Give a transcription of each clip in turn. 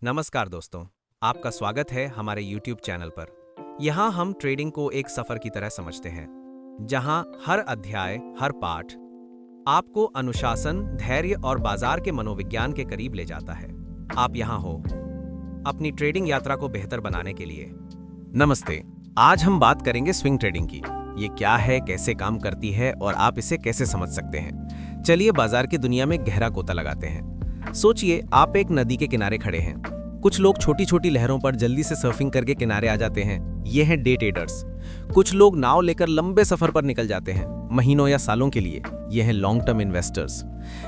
नमस्कार दोस्तों, आपका स्वागत है हमारे YouTube चैनल पर। यहाँ हम ट्रेडिंग को एक सफर की तरह समझते हैं, जहाँ हर अध्याय, हर पाठ आपको अनुशासन, धैर्य और बाजार के मनोविज्ञान के करीब ले जाता है। आप यहाँ हो अपनी ट्रेडिंग यात्रा को बेहतर बनाने के लिए। नमस्ते, आज हम बात करेंगे स्विंग ट्रेडिंग की। ये क्या है, कैसे काम करती है और आप इसे कैसे समझ सकते हैं। चलिए बाजार की दुनिया में गहरा गोता लगाते हैं। सोचिए, आप एक नदी के किनारे खड़े हैं। कुछ लोग छोटी छोटी लहरों पर जल्दी से सर्फिंग करके किनारे आ जाते हैं, ये हैं डे ट्रेडर्स। कुछ लोग नाव लेकर लंबे सफर पर निकल जाते हैं, महीनों या सालों के लिए, ये हैं लॉन्ग टर्म इन्वेस्टर्स।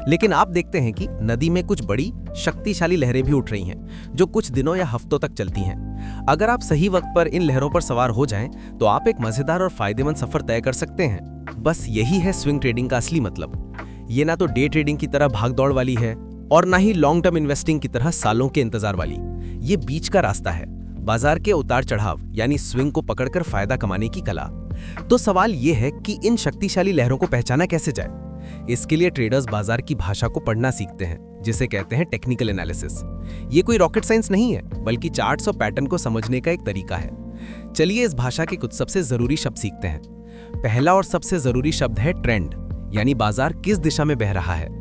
लेकिन आप देखते हैं कि नदी में कुछ बड़ी शक्तिशाली लहरें भी उठ रही हैं, जो कुछ दिनों या हफ्तों तक चलती हैं। अगर आप सही वक्त पर इन लहरों पर सवार हो जाएं, तो आप एक मजेदार और फायदेमंद सफर तय कर सकते हैं। बस यही है स्विंग ट्रेडिंग का असली मतलब। ये ना तो डे ट्रेडिंग की तरह भागदौड़ वाली है और ना ही लॉन्ग टर्म इन्वेस्टिंग की तरह सालों के इंतजार वाली। ये बीच का रास्ता है, बाजार के उतार चढ़ाव यानी स्विंग को पकड़कर फायदा कमाने की कला। तो सवाल ये है कि इन शक्तिशाली लहरों को पहचाना कैसे जाए। इसके लिए ट्रेडर्स बाजार की भाषा को पढ़ना सीखते हैं, जिसे कहते हैं टेक्निकल एनालिसिस। ये कोई रॉकेट साइंस नहीं है, बल्कि चार्ट्स और पैटर्न को समझने का एक तरीका है। चलिए इस भाषा के कुछ सबसे जरूरी शब्द सीखते हैं। पहला और सबसे जरूरी शब्द है ट्रेंड, यानी बाजार किस दिशा में बह रहा है।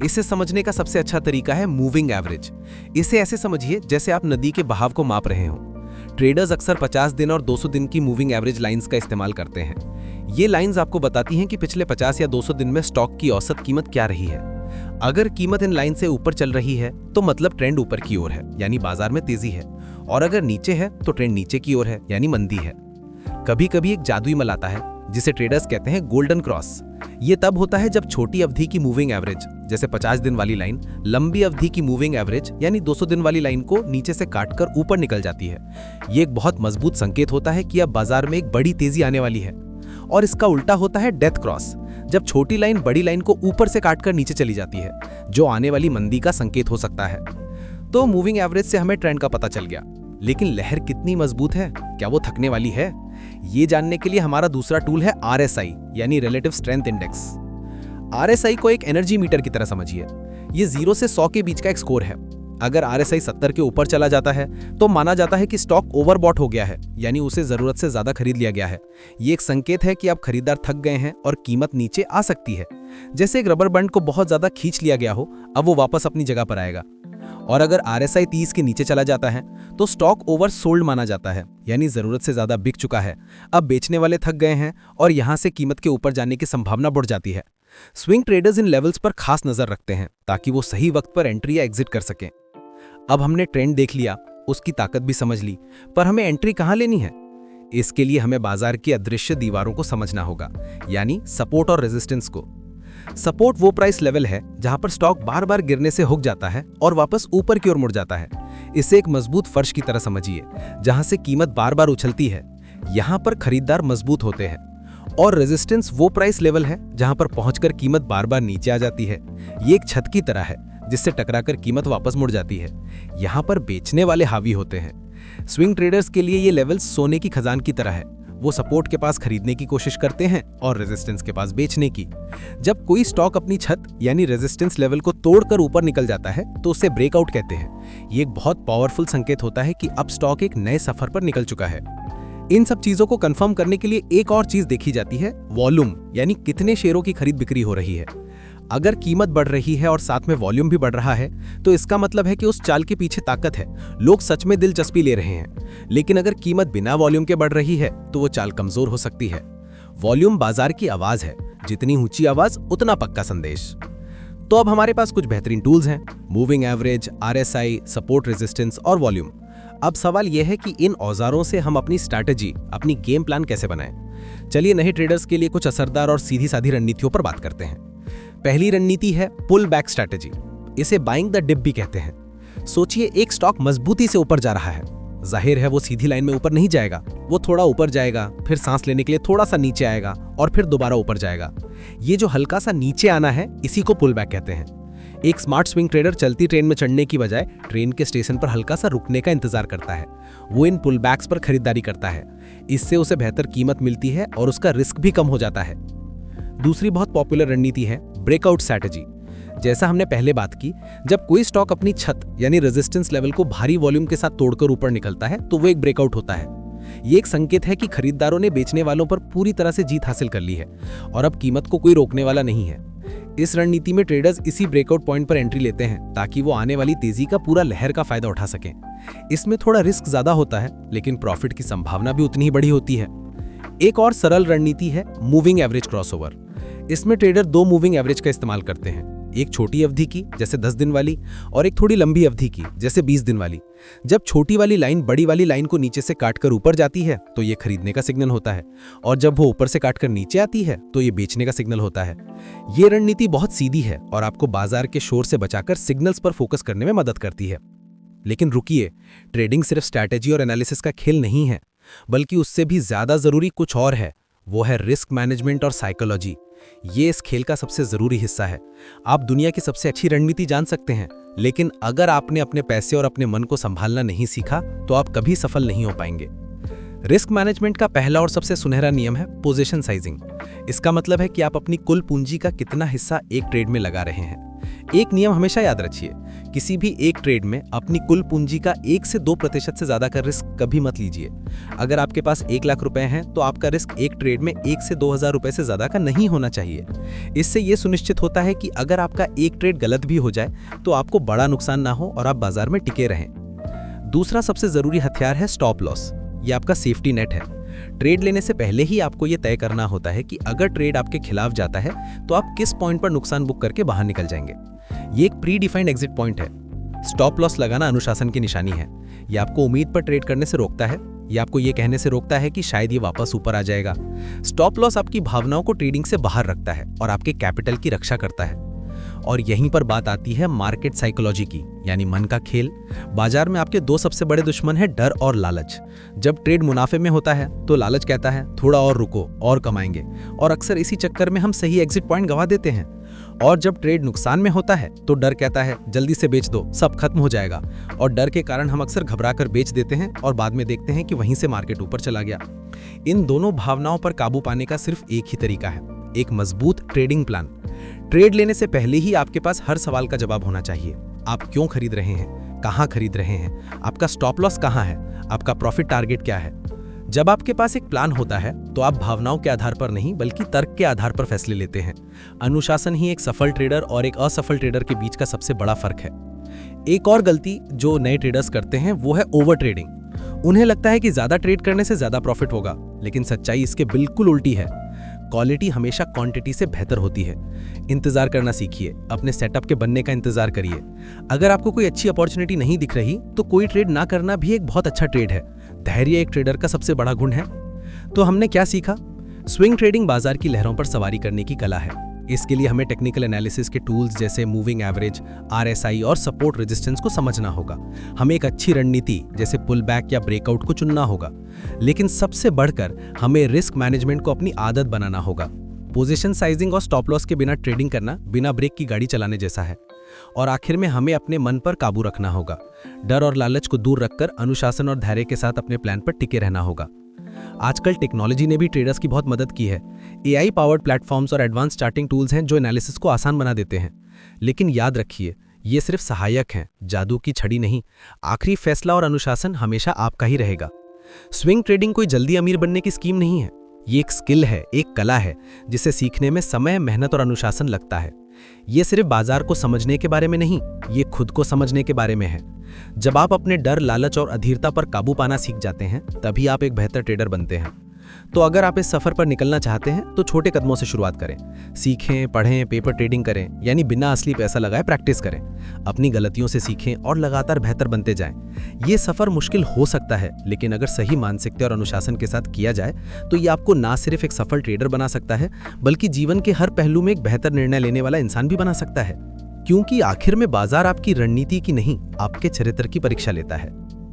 इसे समझने का सबसे अच्छा तरीका है मूविंग एवरेज। इसे ऐसे समझिए जैसे आप नदी के बहाव को माप रहे हो। ट्रेडर्स अक्सर 50 दिन और 200 दिन की मूविंग एवरेज लाइंस का इस्तेमाल करते हैं। ये लाइंस आपको बताती हैं कि पिछले 50 या 200 दिन में स्टॉक की औसत कीमत क्या रही है। अगर कीमत इन लाइन से ऊपर चल रही है तो मतलब ट्रेंड ऊपर की ओर है, यानी बाजार में तेजी है, और अगर नीचे है तो ट्रेंड नीचे की ओर है, यानी मंदी है। कभी कभी एक जादुई मल आता है, जिसे ट्रेडर्स कहते हैं गोल्डन क्रॉस। ये तब होता है जब छोटी अवधि की मूविंग एवरेज, जैसे 50 दिन वाली लाइन, लंबी अवधि की मूविंग एवरेज यानी 200 दिन वाली लाइन को नीचे से काटकर ऊपर निकल जाती है। ये एक बहुत मजबूत संकेत होता है कि अब बाजार में एक बड़ी तेजी आने वाली है। और इसका उल्टा होता है डेथ क्रॉस, जब छोटी लाइन बड़ी लाइन को ऊपर से काटकर नीचे चली जाती है, जो आने वाली मंदी का संकेत हो सकता है। तो मूविंग एवरेज से हमें ट्रेंड का पता चल गया, लेकिन लहर कितनी मजबूत है, क्या वो थकने वाली है? ये जानने के लिए हमारा दूसरा टूल है RSI, यानी रिलेटिव स्ट्रेंथ इंडेक्स। RSI को एक एनर्जी मीटर की तरह समझिए। ये 0 से 100 के बीच का एक स्कोर है। अगर RSI 70 के ऊपर चला जाता है तो माना जाता है कि स्टॉक ओवरबॉट हो गया है, यानी उसे जरूरत से ज्यादा खरीद लिया गया है। ये एक संकेत है कि अब खरीदार थक गए हैं और कीमत नीचे आ सकती है। जैसे एक रबर बैंड को बहुत ज्यादा खींच लिया गया हो, अब वो वापस अपनी जगह पर आएगा। और अगर RSI 30 के नीचे चला जाता है तो स्टॉक ओवर सोल्ड माना जाता है, यानी जरूरत से ज्यादा बिक चुका है। अब बेचने वाले थक गए हैं और यहां से कीमत के ऊपर जाने की संभावना बढ़ जाती है। स्विंग ट्रेडर्स इन लेवल्स पर खास नजर रखते हैं ताकि वो सही वक्त पर एंट्री या एग्जिट कर सकें। अब हमने ट्रेंड देख लिया, उसकी ताकत भी समझ ली, पर हमें एंट्री कहां लेनी है? इसके लिए हमें बाजार की अदृश्य दीवारों को समझना होगा, यानी सपोर्ट और रेजिस्टेंस को। सपोर्ट वो प्राइस लेवल है जहां पर स्टॉक बार बार गिरने से हुक जाता है और वापस ऊपर की ओर मुड़ जाता है। इसे एक मजबूत फर्श की तरह समझिए, जहां से कीमत बार बार उछलती है। यहां पर खरीदार मजबूत होते हैं। और रेजिस्टेंस वो प्राइस लेवल है जहां पर पहुंचकर कीमत बार बार नीचे आ जाती है। ये एक छत की तरह है जिससे टकराकर कीमत वापस मुड़ जाती है। यहां पर बेचने वाले हावी होते हैं। स्विंग ट्रेडर्स के लिए ये लेवल सोने की खजान की तरह है। वो सपोर्ट के पास खरीदने की कोशिश करते हैं और रेजिस्टेंस के पास बेचने की। जब कोई स्टॉक अपनी छत यानी रेजिस्टेंस लेवल को तोड़कर ऊपर निकल जाता है तो उसे ब्रेकआउट कहते हैं। ये एक बहुत पावरफुल संकेत होता है कि अब स्टॉक एक नए सफर पर निकल चुका है। इन सब चीजों को कंफर्म करने के लिए एक और चीज देखी जाती है, वॉल्यूम, यानी कितने शेयरों की खरीद बिक्री हो रही है। अगर कीमत बढ़ रही है और साथ में वॉल्यूम भी बढ़ रहा है तो इसका मतलब है कि उस चाल के पीछे ताकत है, लोग सच में दिलचस्पी ले रहे हैं। लेकिन अगर कीमत बिना वॉल्यूम के बढ़ रही है तो वो चाल कमजोर हो सकती है। वॉल्यूम बाजार की आवाज है, जितनी ऊंची आवाज उतना पक्का संदेश। तो अब हमारे पास कुछ बेहतरीन टूल्स हैं, moving average, RSI, support, resistance और वॉल्यूम। अब सवाल यह है कि इन औजारों से हम अपनी स्ट्रैटेजी, अपनी गेम प्लान कैसे बनाएं। चलिए नए ट्रेडर्स के लिए कुछ असरदार और सीधी साधी रणनीतियों पर बात करते हैं। पहली रणनीति है पुल बैक स्ट्रैटेजी। इसे बाइंग द डिप भी कहते हैं। सोचिए, एक स्टॉक मजबूती से ऊपर जा रहा है। जाहिर है वो सीधी लाइन में ऊपर नहीं जाएगा, वो थोड़ा ऊपर जाएगा, फिर सांस लेने के लिए थोड़ा सा नीचे आएगा और फिर दोबारा ऊपर जाएगा। ये जो हल्का सा नीचे आना है, इसी को पुल बैक कहते हैं। एक स्मार्ट स्विंग ट्रेडर चलती ट्रेन में चढ़ने की बजाय ट्रेन के स्टेशन पर हल्का सा रुकने का इंतजार करता है। वो इन पुल बैक्स पर खरीदारी करता है। इससे उसे बेहतर कीमत मिलती है और उसका रिस्क भी कम हो जाता है। दूसरी बहुत पॉपुलर रणनीति है ब्रेकआउट स्ट्रैटेजी। जैसा हमने पहले बात की, जब कोई स्टॉक अपनी छत यानी रेजिस्टेंस लेवल को भारी वॉल्यूम के साथ तोड़कर ऊपर निकलता है तो वो एक ब्रेकआउट होता है। ये एक संकेत है कि खरीदारों ने बेचने वालों पर पूरी तरह से जीत हासिल कर ली है और अब कीमत को कोई रोकने वाला नहीं है। इस रणनीति में ट्रेडर्स इसी ब्रेकआउट पॉइंट पर एंट्री लेते हैं ताकि वो आने वाली तेजी का पूरा लहर का फायदा उठा सकें। इसमें थोड़ा रिस्क ज्यादा होता है, लेकिन प्रॉफिट की संभावना भी उतनी ही बड़ी होती है। एक और सरल रणनीति है मूविंग एवरेज क्रॉसओवर। इसमें ट्रेडर 2 मूविंग एवरेज का इस्तेमाल करते हैं, एक छोटी अवधि की जैसे 10 दिन वाली और एक थोड़ी लंबी अवधि की जैसे 20 दिन वाली। जब छोटी वाली लाइन बड़ी वाली लाइन को नीचे से काटकर ऊपर जाती है तो ये खरीदने का सिग्नल होता है, और जब वो ऊपर से काटकर नीचे आती है तो ये बेचने का सिग्नल होता है। ये रणनीति बहुत सीधी है और आपको बाजार के शोर से बचाकर सिग्नल्स पर फोकस करने में मदद करती है। लेकिन रुकिए, ट्रेडिंग सिर्फ स्ट्रैटेजी और एनालिसिस का खेल नहीं है, बल्कि उससे भी ज्यादा जरूरी कुछ और है, वो है रिस्क मैनेजमेंट और साइकोलॉजी। ये इस खेल का सबसे जरूरी हिस्सा है। आप दुनिया की सबसे अच्छी रणनीति जान सकते हैं, लेकिन अगर आपने अपने पैसे और अपने मन को संभालना नहीं सीखा तो आप कभी सफल नहीं हो पाएंगे। रिस्क मैनेजमेंट का पहला और सबसे सुनहरा नियम है पोजीशन साइजिंग। इसका मतलब है कि आप अपनी कुल पूंजी का कितना हिस्सा एक ट्रेड में लगा रहे हैं। एक नियम हमेशा याद रखिए, किसी भी एक ट्रेड में अपनी कुल पूंजी का 1 से 2% से ज्यादा का रिस्क कभी मत लीजिए। अगर आपके पास 1 लाख रुपए हैं तो आपका रिस्क एक ट्रेड में 1 से 2,000 रुपए से ज्यादा का नहीं होना चाहिए। इससे यह सुनिश्चित होता है कि अगर आपका एक ट्रेड गलत भी हो जाए तो आपको बड़ा नुकसान ना हो और आप बाजार में टिके रहें। दूसरा सबसे जरूरी हथियार है स्टॉप लॉस। ये आपका सेफ्टी नेट है। ट्रेड लेने से पहले ही आपको यह तय करना होता है कि अगर ट्रेड आपके खिलाफ जाता है तो आप किस पॉइंट पर नुकसान बुक करके बाहर निकल जाएंगे। ये एक प्री डिफाइंड एग्जिट पॉइंट है। स्टॉप लॉस लगाना अनुशासन की निशानी है। यह आपको उम्मीद पर ट्रेड करने से रोकता है, यह आपको यह कहने से रोकता है कि शायद ये वापस ऊपर आ जाएगा। स्टॉप लॉस आपकी भावनाओं को ट्रेडिंग से बाहर रखता है और आपके कैपिटल की रक्षा करता है। और यहीं पर बात आती है मार्केट साइकोलॉजी की, यानी मन का खेल। बाजार में आपके 2 सबसे बड़े दुश्मन हैं डर और लालच। जब ट्रेड मुनाफे में होता है तो लालच कहता है थोड़ा और रुको और कमाएंगे, और अक्सर इसी चक्कर में हम सही एग्जिट पॉइंट गंवा देते हैं। और जब ट्रेड नुकसान में होता है तो डर कहता है जल्दी से बेच दो, सब खत्म हो जाएगा, और डर के कारण हम अक्सर घबराकर बेच देते हैं और बाद में देखते हैं कि वहीं से मार्केट ऊपर चला गया। इन दोनों भावनाओं पर काबू पाने का सिर्फ एक ही तरीका है, एक मजबूत ट्रेडिंग प्लान। ट्रेड लेने से पहले ही आपके पास हर सवाल का जवाब होना चाहिए। आप क्यों खरीद रहे हैं, कहां खरीद रहे हैं, आपका स्टॉप लॉस कहां है, आपका प्रॉफिट टारगेट क्या है। जब आपके पास एक प्लान होता है तो आप भावनाओं के आधार पर नहीं बल्कि तर्क के आधार पर फैसले लेते हैं। अनुशासन ही एक सफल ट्रेडर और एक असफल ट्रेडर के बीच का सबसे बड़ा फर्क है। एक और गलती जो नए ट्रेडर्स करते हैं वो है ओवर ट्रेडिंग। उन्हें लगता है कि ज्यादा ट्रेड करने से ज्यादा प्रॉफिट होगा, लेकिन सच्चाई इसके बिल्कुल उल्टी है। क्वालिटी हमेशा क्वांटिटी से बेहतर होती है। इंतजार करना सीखिए, अपने सेटअप के बनने का इंतजार करिए। अगर आपको कोई अच्छी अपॉर्चुनिटी नहीं दिख रही तो कोई ट्रेड ना करना भी एक बहुत अच्छा ट्रेड है। धैर्य एक ट्रेडर का सबसे बड़ा गुण है। तो हमने क्या सीखा? स्विंग ट्रेडिंग बाजार की लहरों पर सवारी करने की कला है। इसके लिए हमें टेक्निकल एनालिसिस के टूल्स जैसे मूविंग एवरेज, RSI और सपोर्ट रेजिस्टेंस को समझना होगा। हमें एक अच्छी रणनीति जैसे पुल बैक या ब्रेकआउट को चुनना होगा, लेकिन सबसे बढ़कर हमें रिस्क मैनेजमेंट को अपनी आदत बनाना होगा। पोजीशन साइजिंग और स्टॉप लॉस के बिना ट्रेडिंग करना बिना ब्रेक की गाड़ी चलाने जैसा है। और आखिर में हमें अपने मन पर काबू रखना होगा। डर और लालच को दूर रखकर अनुशासन और धैर्य के साथ अपने प्लान पर टिके रहना होगा। आजकल टेक्नोलॉजी ने भी ट्रेडर्स की बहुत मदद की है। AI पावर्ड प्लेटफॉर्म्स और एडवांस चार्टिंग टूल्स हैं जो एनालिसिस को आसान बना देते हैं। लेकिन याद रखिए, ये सिर्फ सहायक हैं, जादू की छड़ी नहीं। आखिरी फैसला और अनुशासन हमेशा आपका ही रहेगा। स्विंग ट्रेडिंग कोई जल्दी अमीर बनने की स्कीम नहीं है। ये एक स्किल है, एक कला है जिसे सीखने में समय, मेहनत और अनुशासन लगता है। ये सिर्फ बाजार को समझने के बारे में नहीं, ये खुद को समझने के बारे में है। जब आप अपने डर, लालच और अधीरता पर काबू पाना सीख जाते हैं तभी आप एक बेहतर ट्रेडर बनते हैं। तो अगर आप इस सफर पर निकलना चाहते हैं तो छोटे कदमों से शुरुआत करें। सीखें, पढ़ें, पेपर ट्रेडिंग करें, यानी बिना असली पैसा लगाए प्रैक्टिस करें। अपनी गलतियों से सीखें और लगातार बेहतर बनते जाएं। ये सफर मुश्किल हो सकता है, लेकिन अगर सही मानसिकता और अनुशासन के साथ किया जाए तो ये आपको ना सिर्फ एक सफल ट्रेडर बना सकता है, बल्कि जीवन के हर पहलू में एक बेहतर निर्णय लेने वाला इंसान भी बना सकता है। क्योंकि आखिर में बाजार आपकी रणनीति की नहीं, आपके चरित्र की परीक्षा लेता है।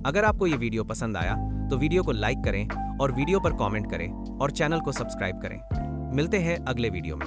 अगर आपको ये वीडियो पसंद आया तो वीडियो को लाइक करें और वीडियो पर कमेंट करें और चैनल को सब्सक्राइब करें। मिलते हैं अगले वीडियो में।